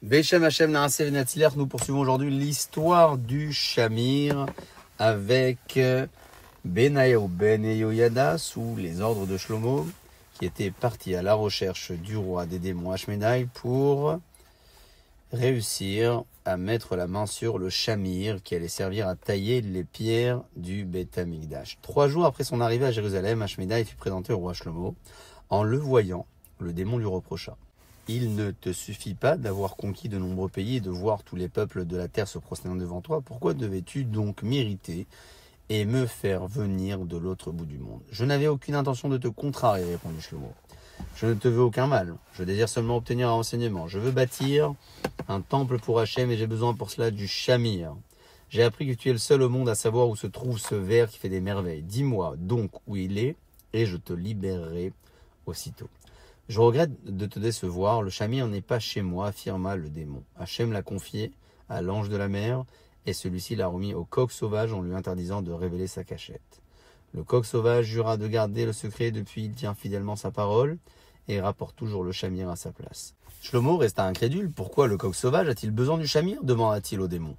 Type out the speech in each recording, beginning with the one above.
Beshem Hashem Naaseh Venatzilach, nous poursuivons aujourd'hui l'histoire du Shamir avec Benayahu ben Yehoyada sous les ordres de Shlomo, qui était parti à la recherche du roi des démons Ashménaï pour réussir à mettre la main sur le Shamir qui allait servir à tailler les pierres du Beth Amikdash. 3 jours après son arrivée à Jérusalem, Ashménaï fut présenté au roi Shlomo. En le voyant, le démon lui reprocha: il ne te suffit pas d'avoir conquis de nombreux pays et de voir tous les peuples de la terre se prosterner devant toi. Pourquoi devais-tu donc mériter et me faire venir de l'autre bout du monde? Je n'avais aucune intention de te contrarier, répondit Shlomo. Je ne te veux aucun mal. Je désire seulement obtenir un renseignement. Je veux bâtir un temple pour Hachem et j'ai besoin pour cela du Shamir. J'ai appris que tu es le seul au monde à savoir où se trouve ce ver qui fait des merveilles. Dis-moi donc où il est et je te libérerai aussitôt. Je regrette de te décevoir, le Shamir n'est pas chez moi, affirma le démon. Hachem l'a confié à l'ange de la mer, et celui-ci l'a remis au coq sauvage en lui interdisant de révéler sa cachette. Le coq sauvage jura de garder le secret, depuis il tient fidèlement sa parole, et rapporte toujours le Shamir à sa place. Shlomo resta incrédule. Pourquoi le coq sauvage a-t-il besoin du Shamir? Demanda-t-il au démon.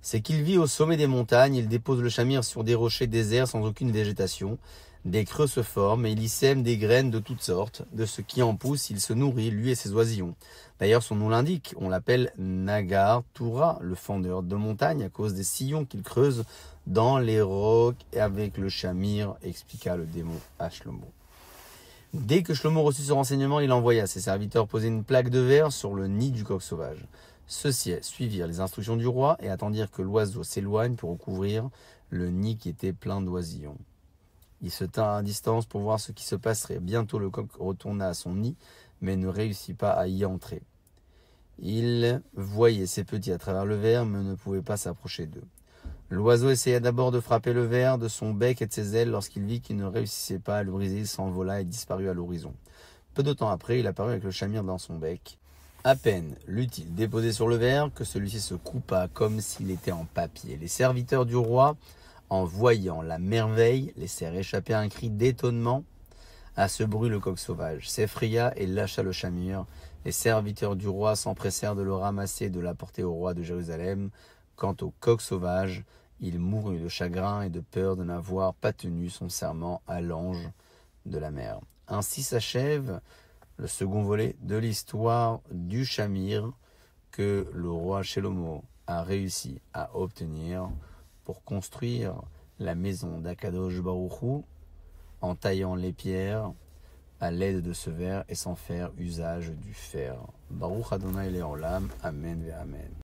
C'est qu'il vit au sommet des montagnes, il dépose le Shamir sur des rochers déserts sans aucune végétation. Des creux se forment et il y sème des graines de toutes sortes. De ce qui en pousse, il se nourrit, lui et ses oisillons. D'ailleurs, son nom l'indique, on l'appelle Nagar Toura, le fendeur de montagne, à cause des sillons qu'il creuse dans les rocs avec le Shamir, expliqua le démon à Shlomo. Dès que Shlomo reçut ce renseignement, il envoya ses serviteurs poser une plaque de verre sur le nid du coq sauvage. Ceux-ci suivirent les instructions du roi et attendirent que l'oiseau s'éloigne pour recouvrir le nid qui était plein d'oisillons. Il se tint à distance pour voir ce qui se passerait. Bientôt le coq retourna à son nid, mais ne réussit pas à y entrer. Il voyait ses petits à travers le verre, mais ne pouvait pas s'approcher d'eux. L'oiseau essaya d'abord de frapper le verre de son bec et de ses ailes. Lorsqu'il vit qu'il ne réussissait pas à le briser, il s'envola et disparut à l'horizon. Peu de temps après, il apparut avec le Shamir dans son bec. À peine l'eut-il déposé sur le verre que celui-ci se coupa comme s'il était en papier. Les serviteurs du roi, en voyant la merveille, laissèrent échapper un cri d'étonnement. À ce bruit, le coq sauvage s'effraya et lâcha le Shamir. Les serviteurs du roi s'empressèrent de le ramasser et de l'apporter au roi de Jérusalem. Quant au coq sauvage, il mourut de chagrin et de peur de n'avoir pas tenu son serment à l'ange de la mer. Ainsi s'achève le second volet de l'histoire du Shamir que le roi Shlomo a réussi à obtenir pour construire la maison d'Akadosh Baruch Hu en taillant les pierres à l'aide de ce verre et sans faire usage du fer. Baruch Adonai Leolam, Amen ve Amen.